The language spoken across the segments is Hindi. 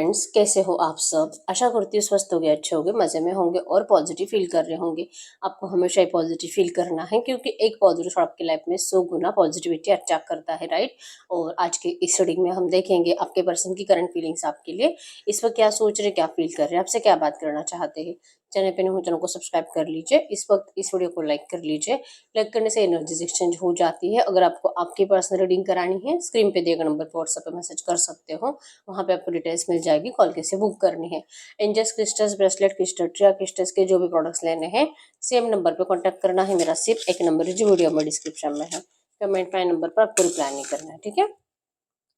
फ्रेंड्स, कैसे हो आप सब। आशा करती हूँ स्वस्थ होंगे, अच्छे होंगे, मज़े में होंगे और पॉजिटिव फील कर रहे होंगे। आपको हमेशा ही पॉजिटिव फील करना है क्योंकि एक पॉजिटिव थॉट आपकी लाइफ में 100 गुना पॉजिटिविटी अट्रैक्ट करता है, राइट। और आज के इस रीडिंग में हम देखेंगे आपके पर्सन की करंट फीलिंग्स आपके लिए, इस वक्त क्या सोच रहे, क्या फील कर रहे हैं, आपसे क्या बात करना चाहते हैं। चैनल पे नहीं हो चैनल को सब्सक्राइब कर लीजिए, इस वक्त इस वीडियो को लाइक कर लीजिए। लाइक करने से एनर्जीज एक्सचेंज हो जाती है। अगर आपको आपकी पर्सनल रीडिंग करानी है, स्क्रीन पे दिए गए नंबर पर व्हाट्सएप पे मैसेज कर सकते हो, वहाँ पे आपको डिटेल्स मिल जाएगी, कॉल कैसे बुक करनी है। एंजल्स क्रिस्टल्स, ब्रेसलेट क्रिस्टल, ट्रिया क्रिस्टल्स के जो भी प्रोडक्ट्स लेने हैं सेम नंबर पे कांटेक्ट करना है। मेरा सिर्फ एक नंबर है जो वीडियो में डिस्क्रिप्शन में है, कमेंट में नंबर पर आपको रिप्लाई नहीं करना है, ठीक है।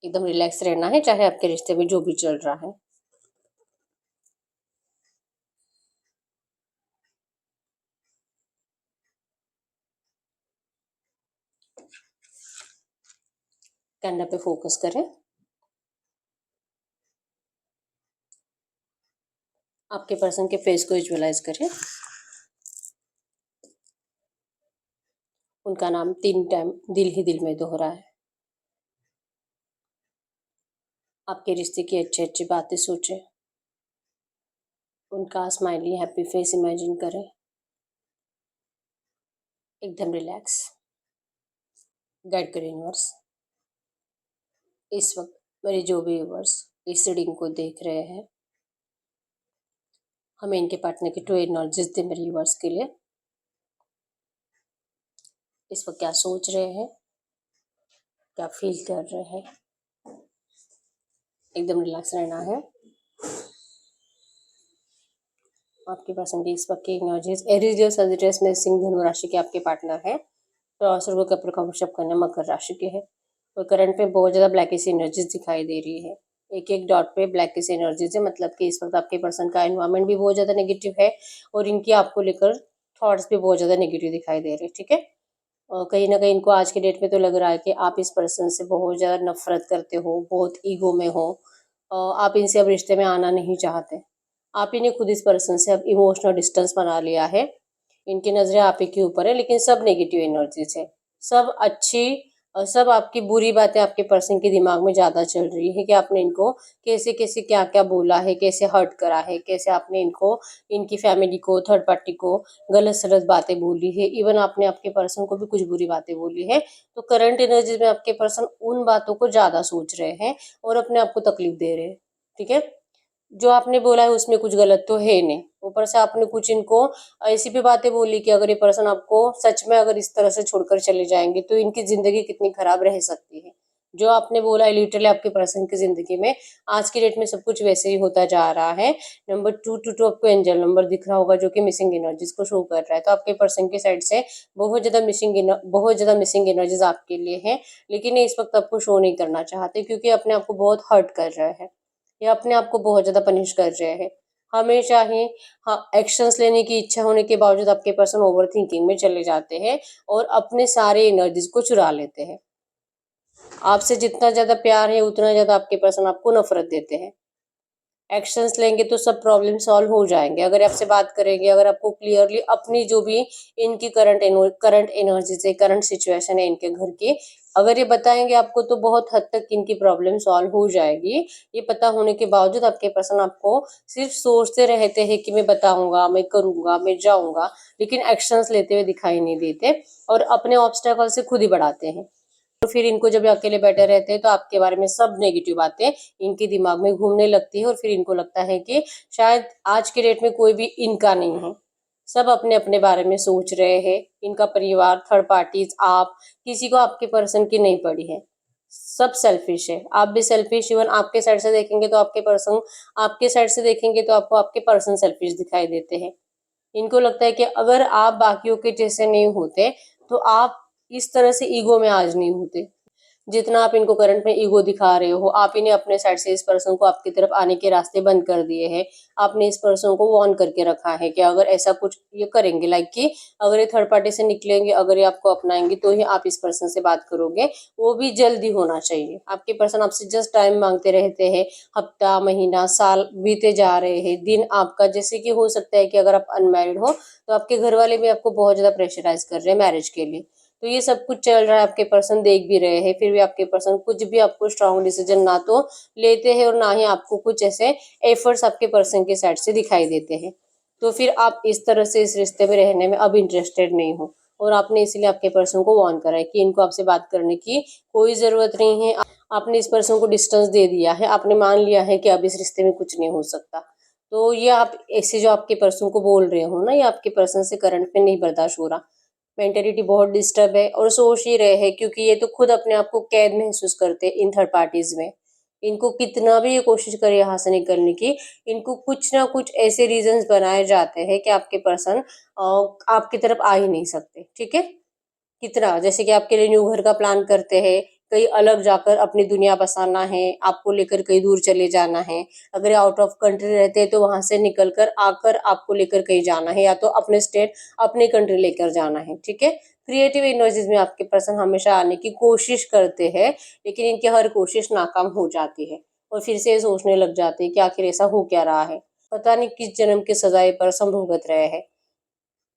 एकदम रिलैक्स रहना है, चाहे आपके रिश्ते में जो भी चल रहा है। कैमरा पे फोकस करें, आपके पर्सन के फेस को विजुअलाइज करें। उनका नाम 3 टाइम दिल ही दिल में दोहरा है। आपके रिश्ते की अच्छी अच्छी बातें सोचें। उनका स्माइली हैप्पी फेस इमेजिन करें। एकदम रिलैक्स। गाइड करें यूनिवर्स। इस वक्त मेरे जो भी व्यूअर्स इस रीडिंग को देख रहे हैं, हमें इनके पार्टनर की ट्रू एनर्जीज दे मेरे व्यूअर्स के लिए। इस वक्त क्या सोच रहे हैं, क्या फील कर रहे हैं। एकदम रिलैक्स रहना है। आपके पर्सन की इस वक्त की एनर्जीज एरीज और सजिटेरियस में सिंह धनु राशि के आपके पार्टनर है। तो अवसर को कपड़ का वर्षप करना मकर राशि के है। और करंट पे बहुत ज़्यादा ब्लैकिश एनर्जीज दिखाई दे रही है। एक एक डॉट पे ब्लैकिश एनर्जीज है, मतलब कि इस वक्त आपके पर्सन का एनवायरमेंट भी बहुत ज़्यादा नेगेटिव है और इनकी आपको लेकर थॉट्स भी बहुत ज़्यादा नेगेटिव दिखाई दे रहे हैं, ठीक है। और कहीं ना कहीं इनको आज के डेट में तो लग रहा है कि आप इस पर्सन से बहुत ज़्यादा नफरत करते हो, बहुत ईगो में हो। आप इनसे अब रिश्ते में आना नहीं चाहते। आप ही ने खुद इस पर्सन से अब इमोशनल डिस्टेंस बना लिया है। इनकी नज़रें आप ही के ऊपर है, लेकिन सब नेगेटिव एनर्जीज है। सब अच्छी और सब आपकी बुरी बातें आपके पर्सन के दिमाग में ज़्यादा चल रही है कि आपने इनको कैसे कैसे क्या क्या बोला है, कैसे हर्ट करा है, कैसे आपने इनको, इनकी फैमिली को, थर्ड पार्टी को गलत सलत बातें बोली है। इवन आपने आपके पर्सन को भी कुछ बुरी बातें बोली है। तो करंट एनर्जीज में आपके पर्सन उन बातों को ज़्यादा सोच रहे हैं और अपने आप को तकलीफ दे रहे हैं, ठीक है। जो आपने बोला है उसमें कुछ गलत तो है नहीं, ऊपर से आपने कुछ इनको ऐसी भी बातें बोली कि अगर ये पर्सन आपको सच में अगर इस तरह से छोड़कर चले जाएंगे तो इनकी जिंदगी कितनी खराब रह सकती है। जो आपने बोला है लिटरली आपके पर्सन की जिंदगी में आज की डेट में सब कुछ वैसे ही होता जा रहा है। नंबर 222 आपको एंजल नंबर दिख रहा होगा जो कि मिसिंग एनर्जीज को शो कर रहा है। तो आपके पर्सन की साइड से बहुत ज्यादा मिसिंग एनर्जीज आपके लिए है, लेकिन ये इस वक्त आपको शो नहीं करना चाहते क्योंकि अपने आप को बहुत हर्ट कर रहा है या अपने आप को बहुत ज़्यादा पनिश कर रहे हैं। हमेशा ही हाँ, एक्शंस लेने की इच्छा होने के बावजूद आपके पर्सन ओवर थिंकिंग में चले जाते हैं और अपने सारे एनर्जीज को चुरा लेते हैं। आपसे जितना ज़्यादा प्यार है उतना ज़्यादा आपके पर्सन आपको नफरत देते हैं। एक्शंस लेंगे तो सब प्रॉब्लम सॉल्व हो जाएंगे। अगर आपसे बात करेंगे, अगर आपको क्लियरली अपनी जो भी इनकी करंट एनर्जी से करंट सिचुएशन है इनके घर की, अगर ये बताएंगे आपको तो बहुत हद तक इनकी प्रॉब्लम सॉल्व हो जाएगी। ये पता होने के बावजूद आपके पर्सन आपको सिर्फ सोचते रहते हैं कि मैं बताऊंगा, मैं करूंगा, मैं जाऊंगा, लेकिन एक्शंस लेते हुए दिखाई नहीं देते और अपने ऑब्स्टेकल से खुद ही बढ़ाते हैं। तो फिर इनको जब ये अकेले बैठे रहते हैं तो आपके बारे में सब नेगेटिव बातें इनके दिमाग में घूमने लगती है और फिर इनको लगता है कि शायद आज के डेट में कोई भी इनका नहीं है। सब अपने अपने बारे में सोच रहे हैं। इनका परिवार, थर्ड पार्टीज, आप, किसी को आपके पर्सन की नहीं पड़ी है। सब सेल्फिश है, आप भी सेल्फिश। इवन आपके साइड से देखेंगे तो आपके पर्सन, आपके साइड से देखेंगे तो आपको आपके पर्सन सेल्फिश दिखाई देते हैं। इनको लगता है कि अगर आप बाकियों के जैसे नहीं होते तो आप इस तरह से ईगो में आज नहीं होते। जितना आप इनको करंट में ईगो दिखा रहे हो, आप ही ने अपने साइड से इस पर्सन को आपकी तरफ आने के रास्ते बंद कर दिए हैं। आपने इस पर्सन को वॉर्न करके रखा है कि अगर ऐसा कुछ ये करेंगे, लाइक कि अगर ये थर्ड पार्टी से निकलेंगे, अगर ये आपको अपनाएंगे तो ही आप इस पर्सन से बात करोगे, वो भी जल्दी होना चाहिए। आपके पर्सन आपसे जस्ट टाइम मांगते रहते हैं। हफ्ता, महीना, साल बीते जा रहे हैं। दिन आपका, जैसे कि हो सकता है कि अगर आप अनमैरिड हो तो आपके घर वाले भी आपको बहुत ज्यादा प्रेशराइज कर रहे हैं मैरिज के लिए। तो ये सब कुछ चल रहा है, आपके पर्सन देख भी रहे हैं, फिर भी आपके पर्सन कुछ भी आपको स्ट्रांग डिसीजन ना तो लेते हैं और ना ही आपको कुछ ऐसे एफर्ट्स आपके पर्सन के साइड से दिखाई देते हैं। तो फिर आप इस तरह से इस रिश्ते में रहने में अब इंटरेस्टेड नहीं हो, और आपने इसीलिए आपके पर्सन को वार्न करा है कि इनको आपसे बात करने की कोई ज़रूरत नहीं है। आपने इस पर्सन को डिस्टेंस दे दिया है, आपने मान लिया है कि अब इस रिश्ते में कुछ नहीं हो सकता। तो ये आप ऐसे जो आपके पर्सन को बोल रहे हो ना, ये आपके पर्सन से करंट में नहीं बर्दाश्त हो रहा। मेंटेलिटी बहुत डिस्टर्ब है और सोच ही रहे हैं, क्योंकि ये तो खुद अपने आप को कैद महसूस करते हैं इन थर्ड पार्टीज में। इनको कितना भी ये कोशिश करे यहाँ से निकलने की, इनको कुछ ना कुछ ऐसे रीजंस बनाए जाते हैं कि आपके पर्सन आपकी तरफ आ ही नहीं सकते। ठीक है, कितना जैसे कि आपके लिए न्यू घर का प्लान करते हैं, कहीं अलग जाकर अपनी दुनिया बसाना है, आपको लेकर कहीं दूर चले जाना है। अगर आउट ऑफ कंट्री रहते हैं तो वहां से निकल कर आकर आपको लेकर कहीं जाना है, या तो अपने स्टेट अपने कंट्री लेकर जाना है। ठीक है, क्रिएटिव एनर्जीज में आपके पर्सन हमेशा आने की कोशिश करते हैं, लेकिन इनकी हर कोशिश नाकाम हो जाती है और फिर से ये सोचने लग जाते हैं कि आखिर ऐसा हो क्या रहा है। पता नहीं किस जन्म की सजाए पर्सन भुगत रहे हैं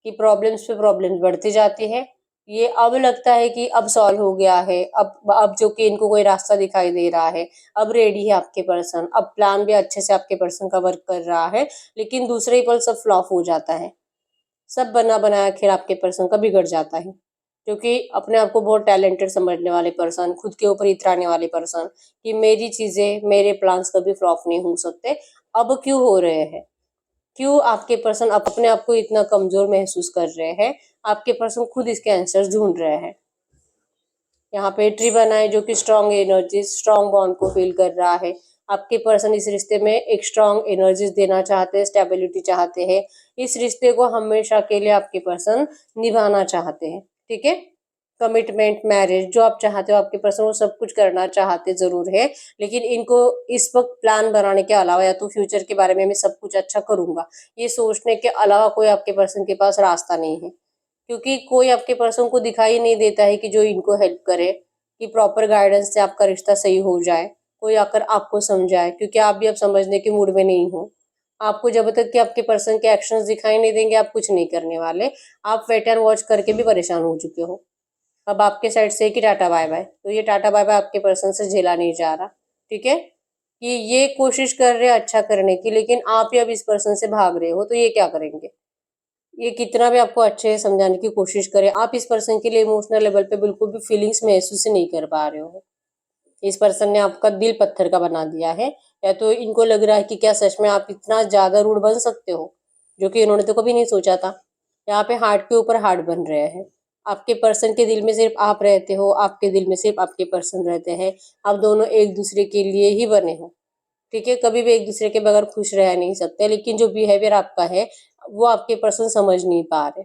कि प्रॉब्लम्स पे प्रॉब्लम्स बढ़ती जाती है। ये अब लगता है कि अब सॉल्व हो गया है, अब जो कि इनको कोई रास्ता दिखाई दे रहा है, अब रेडी है आपके पर्सन, अब प्लान भी अच्छे से आपके पर्सन का वर्क कर रहा है, लेकिन दूसरे ही पल सब फ्लॉप हो जाता है। सब बना बनाया खेल आपके पर्सन का बिगड़ जाता है, क्योंकि अपने आप को बहुत टैलेंटेड समझने वाले पर्सन, खुद के ऊपर इतराने वाले पर्सन कि मेरी चीजें मेरे प्लान्स कभी फ्लॉप नहीं हो सकते, अब क्यों हो रहे हैं। क्यों आपके पर्सन अपने आप को इतना कमजोर महसूस कर रहे हैं, आपके पर्सन खुद इसके आंसर ढूंढ रहे हैं। यहाँ पे ट्री बनाए जो कि स्ट्रॉन्ग एनर्जी स्ट्रॉन्ग बॉन्ड को फील कर रहा है। आपके पर्सन इस रिश्ते में एक स्ट्रॉन्ग एनर्जीज देना चाहते हैं, स्टेबिलिटी चाहते हैं। इस रिश्ते को हमेशा के लिए आपके पर्सन निभाना चाहते हैं। ठीक है, कमिटमेंट मैरिज जो आप चाहते हो, आपके पर्सन वो सब कुछ करना चाहते जरूर है, लेकिन इनको इस वक्त प्लान बनाने के अलावा या तो फ्यूचर के बारे में मैं सब कुछ अच्छा करूंगा, ये सोचने के अलावा कोई आपके पर्सन के पास रास्ता नहीं है। क्योंकि कोई आपके पर्सन को दिखाई नहीं देता है कि जो इनको हेल्प करे, कि प्रॉपर गाइडेंस से आपका रिश्ता सही हो जाए, कोई आकर आपको समझाए, क्योंकि आप भी अब समझने के मूड में नहीं हो। आपको जब तक कि आपके पर्सन के एक्शंस दिखाई नहीं देंगे, आप कुछ नहीं करने वाले। आप वेट एंड वॉच करके भी परेशान हो चुके हो। अब आपके साइड से कि टाटा बाय बाय, तो ये टाटा बाय बाय आपके पर्सन से झेला नहीं जा रहा। ठीक है, कि ये कोशिश कर रहे हैं अच्छा करने की, लेकिन आप ही अब इस पर्सन से भाग रहे हो, तो ये क्या करेंगे। ये कितना भी आपको अच्छे से समझाने की कोशिश करे, आप इस पर्सन के लिए इमोशनल लेवल पे बिल्कुल भी फीलिंग्स महसूस ही नहीं कर पा रहे हो। इस पर्सन ने आपका दिल पत्थर का बना दिया है, या तो इनको लग रहा है कि क्या सच में आप इतना ज्यादा रूड बन सकते हो, जो कि इन्होंने तो कभी नहीं सोचा था। यहाँ पे हार्ट के ऊपर हार्ट बन रहे हैं। आपके पर्सन के दिल में सिर्फ आप रहते हो, आपके दिल में सिर्फ आपके पर्सन रहते हैं। आप दोनों एक दूसरे के लिए ही बने हो। ठीक है, कभी भी एक दूसरे के बगैर खुश रह नहीं सकते, लेकिन जो बिहेवियर आपका है वो आपके पर्सन समझ नहीं पा रहे।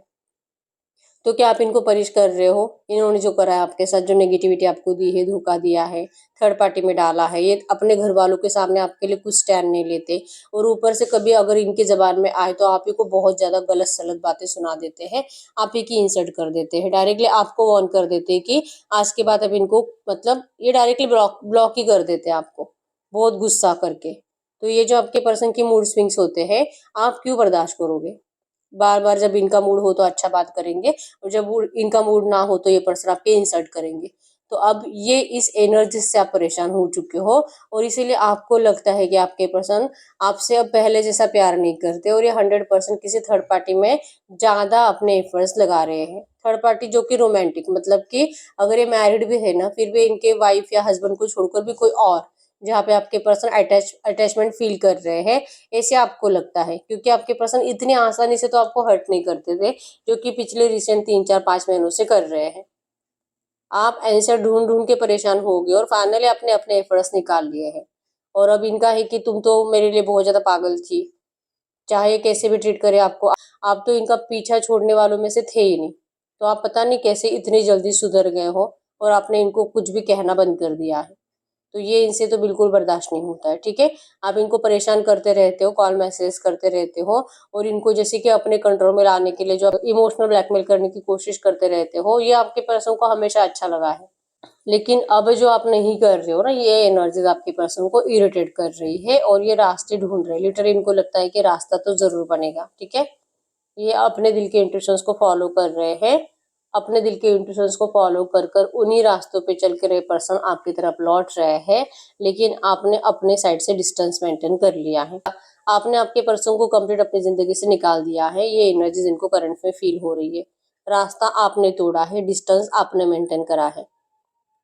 तो क्या आप इनको पनिश कर रहे हो। इन्होंने जो करा है आपके साथ, जो नेगेटिविटी आपको दी है, धोखा दिया है, थर्ड पार्टी में डाला है, ये अपने घर वालों के सामने आपके लिए कुछ स्टैंड नहीं लेते, और ऊपर से कभी अगर इनकी जबान में आए तो आप ही को बहुत ज्यादा गलत सलत बातें सुना देते हैं, आप ही की इंसल्ट कर देते हैं, डायरेक्टली आपको वार्न कर देते हैं कि आज के बाद अब इनको, मतलब ये डायरेक्टली ब्लॉक ब्लॉक ही कर देते हैं आपको, बहुत गुस्सा करके। तो ये जो आपके पर्सन की मूड स्विंग्स होते हैं, आप क्यों बर्दाश्त करोगे। बार बार जब इनका मूड हो तो अच्छा बात करेंगे, और जब इनका मूड ना हो तो ये पर्सन आपके इंसल्ट करेंगे। तो अब ये इस एनर्जी से आप परेशान हो चुके हो, और इसीलिए आपको लगता है कि आपके पर्सन आपसे अब पहले जैसा प्यार नहीं करते, और ये 100% किसी थर्ड पार्टी में ज्यादा अपने एफर्ट्स लगा रहे हैं। थर्ड पार्टी जो कि रोमांटिक, मतलब कि अगर ये मैरिड भी है ना, फिर भी इनके वाइफ या हस्बैंड को छोड़कर भी कोई और, जहाँ पे आपके पर्सन अटैचमेंट फील कर रहे हैं, ऐसे आपको लगता है। क्योंकि आपके पर्सन इतनी आसानी से तो आपको हर्ट नहीं करते थे, जो कि पिछले रिसेंट 3 4 5 महीनों से कर रहे हैं। आप आंसर ढूंढ ढूंढ के परेशान हो गए और फाइनली आपने अपने एफर्ट्स निकाल लिए हैं। और अब इनका है कि तुम तो मेरे लिए बहुत ज्यादा पागल थी, चाहे कैसे भी ट्रीट करे आपको, आप तो इनका पीछा छोड़ने वालों में से थे ही नहीं। तो आप पता नहीं कैसे इतनी जल्दी सुधर गए हो, और आपने इनको कुछ भी कहना बंद कर दिया है। तो ये इनसे तो बिल्कुल बर्दाश्त नहीं होता है। ठीक है, आप इनको परेशान करते रहते हो, कॉल मैसेज करते रहते हो, और इनको जैसे कि अपने कंट्रोल में लाने के लिए जो इमोशनल ब्लैकमेल करने की कोशिश करते रहते हो, ये आपके पर्सन को हमेशा अच्छा लगा है। लेकिन अब जो आप नहीं कर रहे हो ना, ये एनर्जीज आपके पर्सन को इरिटेट कर रही है, और ये रास्ते ढूंढ रहे हैं। लिटरली इनको लगता है कि रास्ता तो जरूर बनेगा। ठीक है, ये अपने दिल के इंट्यूशंस को फॉलो कर रहे हैं। अपने दिल के इंट्यूशंस को फॉलो कर कर उन्हीं रास्तों पे चल कर ये पर्सन आपकी तरफ लौट रहे हैं, लेकिन आपने अपने साइड से डिस्टेंस मेंटेन कर लिया है। आपने आपके पर्सन को कंप्लीट अपनी जिंदगी से निकाल दिया है। ये एनर्जीज इनको करंट में फील हो रही है। रास्ता आपने तोड़ा है, डिस्टेंस आपने मेंटेन करा है।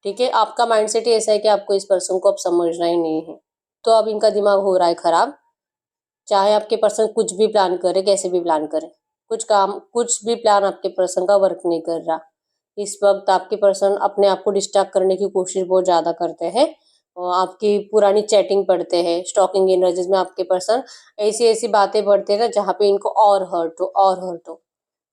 ठीक है, आपका माइंडसेट ही ऐसा है कि आपको इस पर्सन को अब समझना ही नहीं है। तो अब इनका दिमाग हो रहा है खराब। चाहे आपके पर्सन कुछ भी प्लान करे, कैसे भी प्लान करे, कुछ भी प्लान आपके पर्सन का वर्क नहीं कर रहा। इस वक्त आपके पर्सन अपने आप को डिस्ट्रैक्ट करने की कोशिश बहुत ज्यादा करते हैं और आपकी पुरानी चैटिंग पढ़ते हैं। स्टॉकिंग एनर्जीज में आपके पर्सन ऐसी ऐसी बातें पढ़ते हैं ना जहाँ पे इनको और हर्ट हो,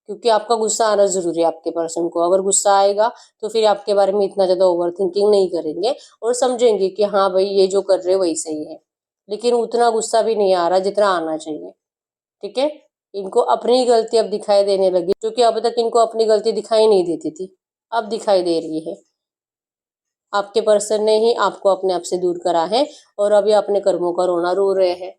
क्योंकि आपका गुस्सा आना जरूरी है आपके पर्सन को। अगर गुस्सा आएगा तो फिर आपके बारे में इतना ज्यादा ओवर थिंकिंग नहीं करेंगे और समझेंगे कि हाँ भाई ये जो कर रहे हैं वही सही है। लेकिन उतना गुस्सा भी नहीं आ रहा जितना आना चाहिए। ठीक है, इनको अपनी गलती अब दिखाई देने लगी, क्योंकि अब तक इनको अपनी गलती दिखाई नहीं देती थी, अब दिखाई दे रही है। आपके पर्सन ने ही आपको अपने आप से दूर करा है और अभी अपने कर्मों का रोना रो रहे हैं।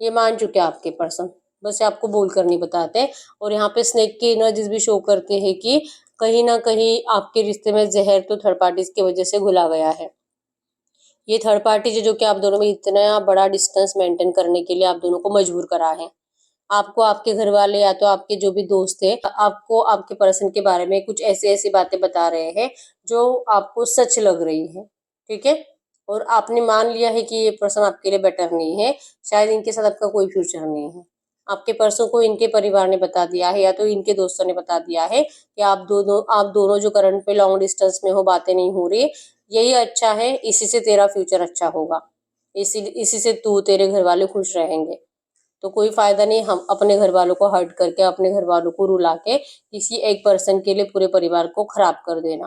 ये मान चुके हैं आपके पर्सन, बस ये आपको बोल कर नहीं बताते। और यहाँ पे स्नेक की एनर्जीज भी शो करते हैं कि कहीं ना कहीं आपके रिश्ते में जहर तो थर्ड पार्टीज की वजह से घुला गया है। ये थर्ड पार्टी जो कि आप दोनों में इतना बड़ा डिस्टेंस मेंटेन करने के लिए आप दोनों को मजबूर करा है। आपको आपके घर वाले या तो आपके जो भी दोस्त है आपको आपके पर्सन के बारे में कुछ ऐसी ऐसी बातें बता रहे हैं जो आपको सच लग रही है। ठीक है, और आपने मान लिया है कि ये पर्सन आपके लिए बेटर नहीं है, शायद इनके साथ आपका कोई फ्यूचर नहीं है। आपके पर्सन को इनके परिवार ने बता दिया है या तो इनके दोस्तों ने बता दिया है कि आप दोनों जो करंट पे लॉन्ग डिस्टेंस में हो, बातें नहीं हो रही, यही अच्छा है, इसी से तेरा फ्यूचर अच्छा होगा, इसी से तू तेरे घर वाले खुश रहेंगे। तो कोई फायदा नहीं हम अपने घर वालों को हर्ट करके, अपने घर वालों को रुला के किसी एक पर्सन के लिए पूरे परिवार को खराब कर देना,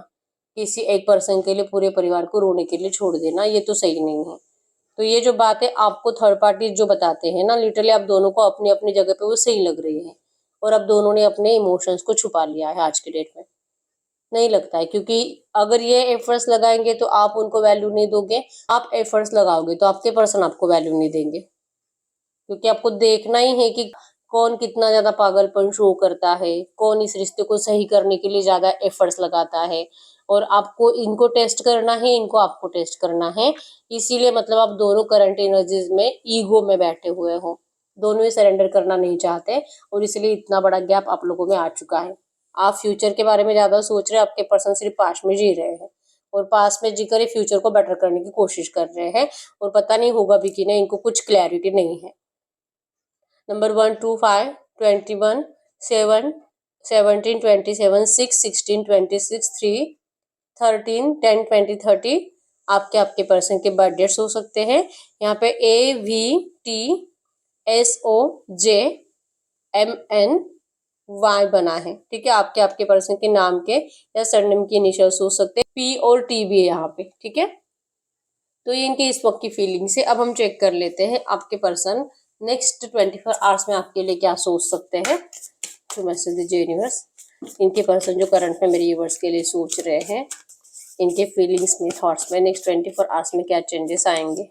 किसी एक पर्सन के लिए पूरे परिवार को रोने के लिए छोड़ देना, ये तो सही नहीं है। तो ये जो बात है आपको थर्ड पार्टी जो बताते हैं ना, लिटरली आप दोनों को अपनी अपनी जगह पे वो सही लग रही है। और अब दोनों ने अपने इमोशंस को छुपा लिया है आज के डेट में। नहीं लगता है, क्योंकि अगर ये एफर्ट्स लगाएंगे तो आप उनको वैल्यू नहीं दोगे, आप एफर्ट्स लगाओगे तो आपके पर्सन आपको वैल्यू नहीं देंगे। क्योंकि आपको देखना ही है कि कौन कितना ज्यादा पागलपन शो करता है, कौन इस रिश्ते को सही करने के लिए ज्यादा एफर्ट्स लगाता है। और आपको इनको टेस्ट करना है, इनको आपको टेस्ट करना है। इसीलिए मतलब आप दोनों करंट एनर्जीज में ईगो में बैठे हुए हो, दोनों ही सरेंडर करना नहीं चाहते और इसलिए इतना बड़ा गैप आप लोगों में आ चुका है। आप फ्यूचर के बारे में ज्यादा सोच रहे हैं, आपके पर्सन सिर्फ पास्ट में जी रहे हैं और पास में जीकर ये फ्यूचर को बेटर करने की कोशिश कर रहे हैं और पता नहीं होगा भी कि नहीं, इनको कुछ क्लैरिटी नहीं है। नंबर 1 2 5 21 7 17 27 6 16 26 3 13 10 20 30 आपके आपके पर्सन के बर्थ डेट्स हो सकते हैं। यहाँ पे AVTSOJMNY बना है। ठीक है, आपके आपके पर्सन के नाम के या सरनेम के इनिशियल्स हो सकते हैं। P और T भी है यहाँ पे। ठीक है, तो ये इनकी इस वक्त की फीलिंग्स है। अब हम चेक कर लेते हैं आपके पर्सन नेक्स्ट 24 आवर्स में आपके लिए क्या सोच सकते हैं। तो मैसेज दीजिए यूनिवर्स, इनके पर्सन जो करंट में मेरे यूनिवर्स के लिए सोच रहे हैं, इनके फीलिंग्स में, थॉट्स में नेक्स्ट 24 आवर्स में क्या चेंजेस आएंगे।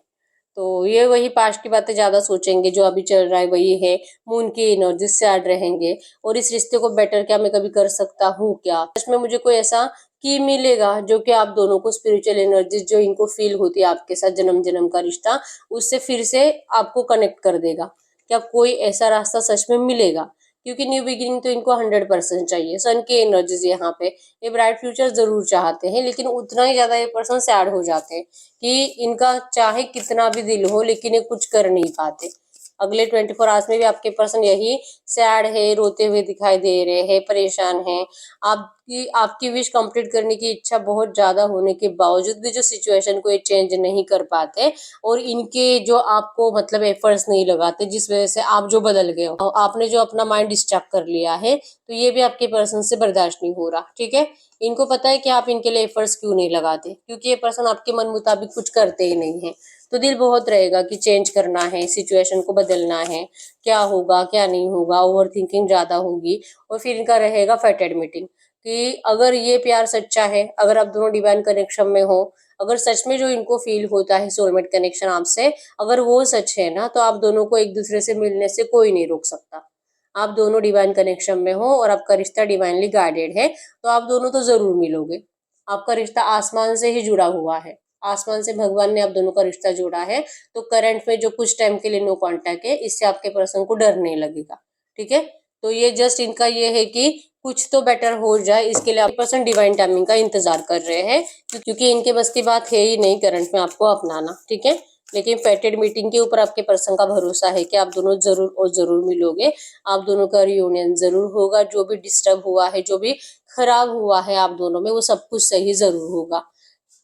तो ये वही पास्ट की बातें ज्यादा सोचेंगे, जो अभी चल रहा है वही है। मून की एनर्जी से ऐड रहेंगे और इस रिश्ते को बेटर क्या मैं कभी कर सकता हूँ क्या, सच में मुझे कोई ऐसा की मिलेगा जो कि आप दोनों को स्पिरिचुअल एनर्जी जो इनको फील होती है आपके साथ, जन्म जन्म का रिश्ता, उससे फिर से आपको कनेक्ट कर देगा। क्या कोई ऐसा रास्ता सच में मिलेगा, क्योंकि न्यू बिगिनिंग तो इनको 100% चाहिए। सन की एनर्जीज यहाँ पे, ये ब्राइट फ्यूचर जरूर चाहते हैं, लेकिन उतना ही ज्यादा ये पर्सन सैड हो जाते हैं कि इनका चाहे कितना भी दिल हो लेकिन ये कुछ कर नहीं पाते। अगले 24 आवर्स में भी आपके पर्सन यही सैड है, रोते हुए दिखाई दे रहे हैं, परेशान हैं। आपकी आपकी विश कंप्लीट करने की इच्छा बहुत ज्यादा होने के बावजूद भी जो सिचुएशन को ये चेंज नहीं कर पाते और इनके जो आपको मतलब एफर्ट्स नहीं लगाते, जिस वजह से आप जो बदल गए हो, आपने जो अपना माइंड डिस्ट्रैक्ट कर लिया है, तो ये भी आपके पर्सन से बर्दाश्त नहीं हो रहा। ठीक है, इनको पता है कि आप इनके लिए एफर्ट्स क्यों नहीं लगाते, क्योंकि ये पर्सन आपके मन मुताबिक कुछ करते ही नहीं है। तो दिल बहुत रहेगा कि चेंज करना है, सिचुएशन को बदलना है, क्या होगा क्या नहीं होगा, ओवर थिंकिंग ज्यादा होगी। और फिर इनका रहेगा फैट एडमिटिंग कि अगर ये प्यार सच्चा है, अगर आप दोनों डिवाइन कनेक्शन में हो, अगर सच में जो इनको फील होता है सोलमेट कनेक्शन आपसे, अगर वो सच है ना, तो आप दोनों को एक दूसरे से मिलने से कोई नहीं रोक सकता। आप दोनों डिवाइन कनेक्शन में हो और आपका रिश्ता डिवाइनली गाइडेड है, तो आप दोनों तो जरूर मिलोगे। आपका रिश्ता आसमान से ही जुड़ा हुआ है, आसमान से भगवान ने आप दोनों का रिश्ता जोड़ा है। तो करंट में जो कुछ टाइम के लिए नो कांटेक्ट है, इससे आपके पर्सन को डर नहीं लगेगा, ठीक है। तो ये जस्ट इनका ये है कि कुछ तो बेटर हो जाए, इसके लिए आप पर्सन डिवाइन टाइमिंग का इंतजार कर रहे हैं, क्योंकि इनके बस की बात है ही नहीं करंट में आपको अपनाना, ठीक है। लेकिन फेटेड मीटिंग के ऊपर आपके पर्सन का भरोसा है कि आप दोनों जरूर और जरूर मिलोगे, आप दोनों का रियूनियन जरूर होगा। जो भी डिस्टर्ब हुआ है, जो भी खराब हुआ है आप दोनों में, वो सब कुछ सही जरूर होगा।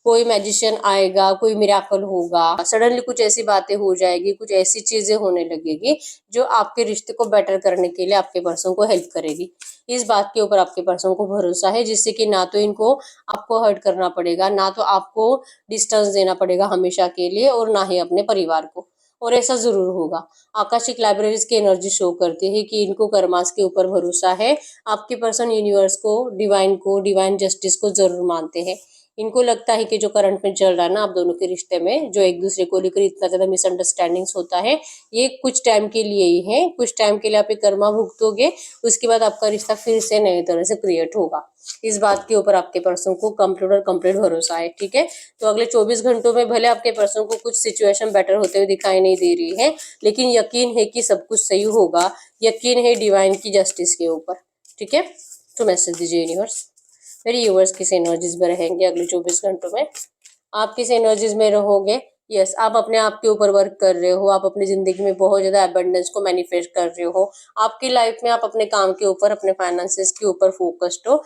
कोई मैजिशियन आएगा, कोई मिराकल होगा, सडनली कुछ ऐसी बातें हो जाएगी, कुछ ऐसी चीजें होने लगेगी जो आपके रिश्ते को बेटर करने के लिए आपके पर्सन को हेल्प करेगी। इस बात के ऊपर आपके पर्सन को भरोसा है, जिससे कि ना तो इनको आपको हर्ट करना पड़ेगा, ना तो आपको डिस्टेंस देना पड़ेगा हमेशा के लिए, और ना ही अपने परिवार को। और ऐसा जरूर होगा। आकाशिक लाइब्रेरीज की एनर्जी शो करती है कि इनको कर्मास के ऊपर भरोसा है। आपके पर्सन यूनिवर्स को, डिवाइन जस्टिस को जरूर मानते हैं। इनको लगता है कि जो करंट में चल रहा है ना आप दोनों के रिश्ते में, जो एक दूसरे को लेकर इतना ज्यादा मिसअंडरस्टैंडिंग्स होता है, ये कुछ टाइम के लिए ही है। कुछ टाइम के लिए आप ये कर्मा भुगतोगे, उसके बाद आपका रिश्ता फिर से नए तरह से क्रिएट होगा। इस बात के ऊपर आपके पर्सन को कंप्लीट और कंप्लीट भरोसा है, ठीक है। तो अगले 24 घंटों में भले आपके पर्सन को कुछ सिचुएशन बेटर होते हुए दिखाई नहीं दे रही है, लेकिन यकीन है कि सब कुछ सही होगा। यकीन है डिवाइन की जस्टिस के ऊपर, ठीक है। तो मैसेज दीजिए यूनिवर्स, मेरे व्यूअर्स किस एनर्जीज में रहेंगे अगले 24 घंटों में। आप किस एनर्जीज में रहोगे? यस, आप अपने आप के ऊपर वर्क कर रहे हो, आप अपनी जिंदगी में बहुत ज्यादा अबंडेंस को मैनिफेस्ट कर रहे हो। आपकी लाइफ में आप अपने काम के ऊपर, अपने फाइनेंसेस के ऊपर फोकस्ड हो।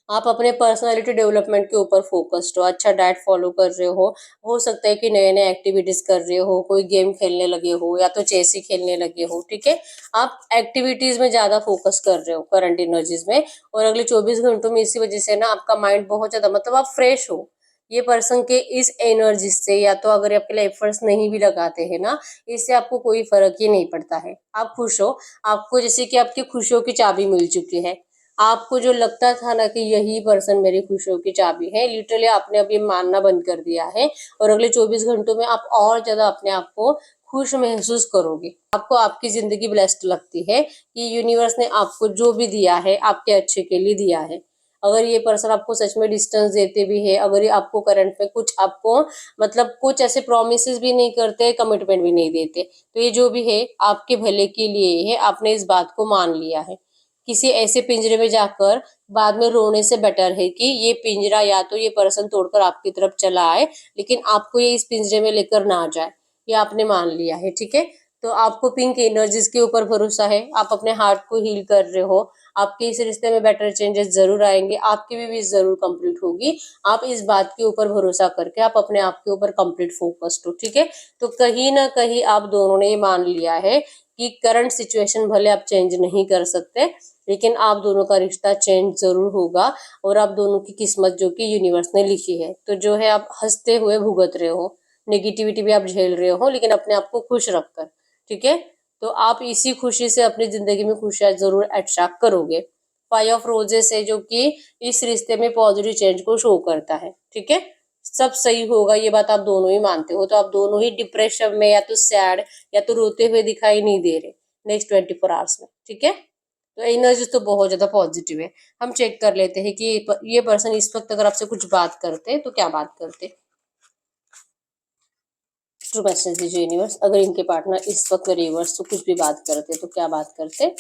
आप अपने पर्सनालिटी डेवलपमेंट के ऊपर फोकस्ड हो, अच्छा डाइट फॉलो कर रहे हो सकता है कि नए नए एक्टिविटीज कर रहे हो, कोई गेम खेलने लगे हो या तो चेस ही खेलने लगे हो, ठीक है। आप एक्टिविटीज में ज्यादा फोकस कर रहे हो करंट एनर्जीज में, और अगले 24 घंटों में इसी वजह से ना आपका माइंड बहुत ज्यादा, मतलब आप फ्रेश हो ये पर्सन के इस एनर्जी से। या तो अगर आपके लिए एफर्ट्स नहीं भी लगाते हैं ना, इससे आपको कोई फर्क ही नहीं पड़ता है, आप खुश हो। आपको जैसे कि आपकी खुशियों की चाबी मिल चुकी है। आपको जो लगता था ना कि यही पर्सन मेरी खुशियों की चाबी है, लिटरली आपने अब ये मानना बंद कर दिया है। और अगले 24 घंटों में आप और ज्यादा अपने आप को खुश महसूस करोगे। आपको आपकी जिंदगी ब्लेस्ड लगती है कि यूनिवर्स ने आपको जो भी दिया है आपके अच्छे के लिए दिया है। अगर ये पर्सन आपको सच में डिस्टेंस देते भी है, अगर ये आपको करंट में कुछ आपको, मतलब कुछ ऐसे प्रोमिस भी नहीं करते, कमिटमेंट भी नहीं देते, तो ये जो भी है आपके भले के लिए है। आपने इस बात को मान लिया है। किसी ऐसे पिंजरे में जाकर बाद में रोने से बेटर है कि ये पिंजरा या तो ये पर्सन तोड़कर आपकी तरफ चला आए, लेकिन आपको ये इस पिंजरे में लेकर ना आ जाए। ये आपने मान लिया है, ठीक है। तो आपको पिंक एनर्जीज के ऊपर भरोसा है, आप अपने हार्ट को हील कर रहे हो। आपके इस रिश्ते में बेटर चेंजेस जरूर आएंगे, आपकी भी विश जरूर कंप्लीट होगी। आप इस बात के ऊपर भरोसा करके आप अपने आप के ऊपर कंप्लीट फोकस्ड हो, ठीक है। तो कहीं ना कहीं आप दोनों ने ये मान लिया है कि करंट सिचुएशन भले आप चेंज नहीं कर सकते, लेकिन आप दोनों का रिश्ता चेंज जरूर होगा। और आप दोनों की किस्मत जो कि यूनिवर्स ने लिखी है, तो जो है आप हंसते हुए भुगत रहे हो, नेगेटिविटी भी आप झेल रहे हो, लेकिन अपने आप को खुश रखकर, ठीक है। तो आप इसी खुशी से अपनी जिंदगी में खुशियां जरूर अट्रैक्ट करोगे। 5 ऑफ रोजेस है जो कि इस रिश्ते में पॉजिटिव चेंज को शो करता है, ठीक है। सब सही होगा, ये बात आप दोनों ही मानते हो, तो आप दोनों ही डिप्रेशन में या तो सैड या तो रोते हुए दिखाई नहीं दे रहे नेक्स्ट 24 आवर्स में, ठीक है। तो एनर्जी तो बहुत ज्यादा पॉजिटिव है। हम चेक कर लेते हैं कि ये पर्सन इस वक्त अगर आपसे कुछ बात करते तो क्या बात करते। ट्रू मैसेज दीजिए यूनिवर्स, अगर इनके पार्टनर इस वक्त रिवर्स तो कुछ भी बात करते तो क्या बात करते।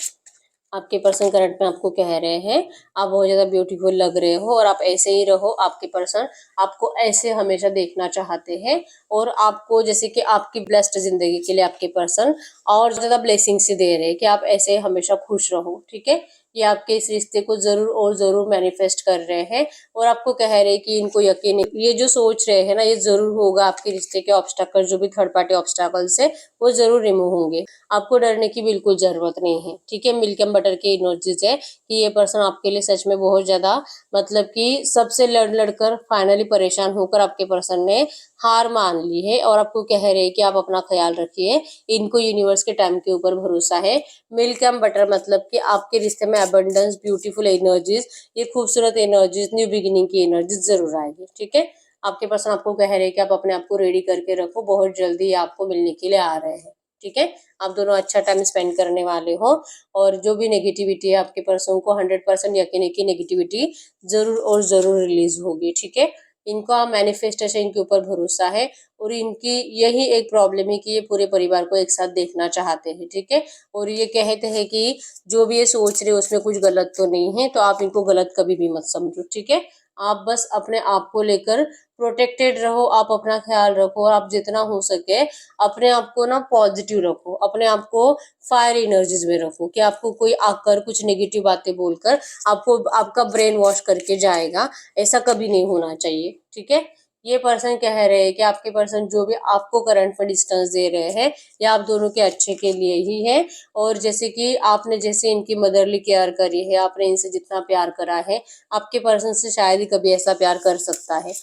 आपके पर्सन करंट में आपको कह रहे हैं आप बहुत ज्यादा ब्यूटीफुल लग रहे हो और आप ऐसे ही रहो। आपके पर्सन आपको ऐसे हमेशा देखना चाहते हैं, और आपको जैसे कि आपकी ब्लेस्ड जिंदगी के लिए आपके पर्सन और ज्यादा ब्लेसिंग से दे रहे हैं कि आप ऐसे हमेशा खुश रहो, ठीक है। ये आपके इस रिश्ते को जरूर और जरूर मैनिफेस्ट कर रहे हैं, और आपको कह रहे हैं कि इनको यकीन है, ये जो सोच रहे हैं ना ये जरूर होगा। आपके रिश्ते के ऑब्स्टैकल, जो भी थर्ड पार्टी ऑब्स्टैकल्स है, वो जरूर रिमूव होंगे। आपको डरने की बिल्कुल जरूरत नहीं है, ठीक है। मिल्क एंड बटर की एनर्जीज है कि ये पर्सन आपके लिए सच में बहुत ज्यादा, मतलब कि सबसे लड़ लड़कर फाइनली परेशान होकर आपके पर्सन ने हार मान ली है, और आपको कह रहे हैं कि आप अपना ख्याल रखिए। इनको यूनिवर्स के टाइम के ऊपर भरोसा है। मिल्क एंड बटर मतलब कि आपके रिश्ते में अबंडेंस, ब्यूटीफुल एनर्जीज, ये खूबसूरत एनर्जीज, न्यू बिगिनिंग की एनर्जीज जरूर आएगी, ठीक है। आपके पर्सन आपको कह रहे हैं कि आप अपने आप को रेडी करके रखो, बहुत जल्दी आपको मिलने के लिए आ रहे हैं। ठीक है। आप दोनों अच्छा टाइम स्पेंड करने वाले हो और जो भी नेगेटिविटी है आपके पर्सन को 100% यकीन है कि नेगेटिविटी जरूर और जरूर रिलीज होगी, ठीक है। इनका मैनिफेस्टेशन के ऊपर भरोसा है और इनकी यही एक प्रॉब्लम है कि ये पूरे परिवार को एक साथ देखना चाहते हैं, ठीक है। और ये कहते हैं कि जो भी ये सोच रहे उसमें कुछ गलत तो नहीं है, तो आप इनको गलत कभी भी मत समझो, ठीक है। आप बस अपने आप को लेकर प्रोटेक्टेड रहो, आप अपना ख्याल रखो और आप जितना हो सके अपने आप को ना पॉजिटिव रखो, अपने आप को फायर एनर्जीज में रखो कि आपको कोई आकर कुछ नेगेटिव बातें बोलकर आपको आपका ब्रेन वॉश करके जाएगा, ऐसा कभी नहीं होना चाहिए, ठीक है। ये पर्सन कह रहे हैं कि आपके पर्सन जो भी आपको करंट में डिस्टेंस दे रहे हैं या आप दोनों के अच्छे के लिए ही है। और जैसे कि आपने जैसे इनकी मदरली केयर करी है, आपने इनसे जितना प्यार करा है, आपके पर्सन से शायद ही कभी ऐसा प्यार कर सकता है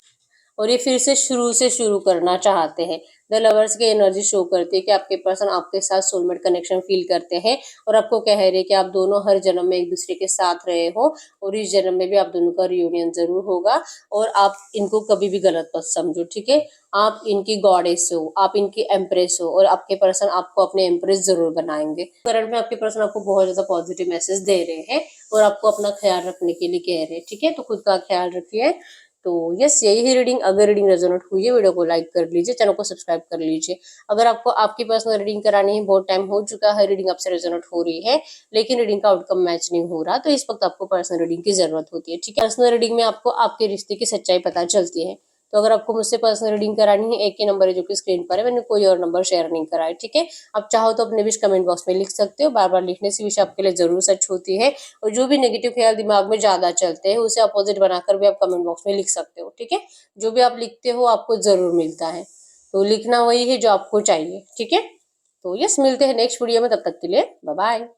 और ये फिर से शुरू करना चाहते हैं। द लवर्स की एनर्जी शो करती है कि आपके पर्सन आपके साथ सोलमेट कनेक्शन फील करते हैं और आपको कह रहे हैं कि आप दोनों हर जन्म में एक दूसरे के साथ रहे हो और इस जन्म में भी आप दोनों का रियूनियन जरूर होगा और आप इनको कभी भी गलत मत समझो, ठीक है। आप इनकी गॉडेस हो, आप इनकी एम्प्रेस हो और आपके पर्सन आपको अपने एम्प्रेस जरूर बनाएंगे। करंट में आपके पर्सन आपको बहुत ज्यादा पॉजिटिव मैसेज दे रहे हैं और आपको अपना ख्याल रखने के लिए कह रहे हैं, ठीक है। तो खुद का ख्याल रखिए। तो यस, यही है रीडिंग। अगर रीडिंग रेजोनेट हुई है वीडियो को लाइक कर लीजिए, चैनल को सब्सक्राइब कर लीजिए। अगर आपको आपकी पर्सनल रीडिंग करानी है, बहुत टाइम हो चुका है रीडिंग आपसे रेजोनेट हो रही है लेकिन रीडिंग का आउटकम मैच नहीं हो रहा, तो इस वक्त आपको पर्सनल रीडिंग की जरूरत होती है, ठीक है। पर्सनल रीडिंग में आपको आपके रिश्ते की सच्चाई पता चलती है। तो अगर आपको मुझसे पर्सनल रीडिंग करानी है, एक ही नंबर है जो कि स्क्रीन पर है, मैंने कोई और नंबर शेयर नहीं करा है, ठीक है। आप चाहो तो अपने विश कमेंट बॉक्स में लिख सकते हो, बार बार लिखने से विश आपके लिए जरूर सच होती है। और जो भी नेगेटिव ख्याल दिमाग में ज्यादा चलते हैं उसे अपोजिट बनाकर भी आप कमेंट बॉक्स में लिख सकते हो, ठीक है। जो भी आप लिखते हो आपको जरूर मिलता है, तो लिखना वही है जो आपको चाहिए, ठीक है। तो यस, मिलते हैं नेक्स्ट वीडियो में, तब तक के लिए बाय बाय।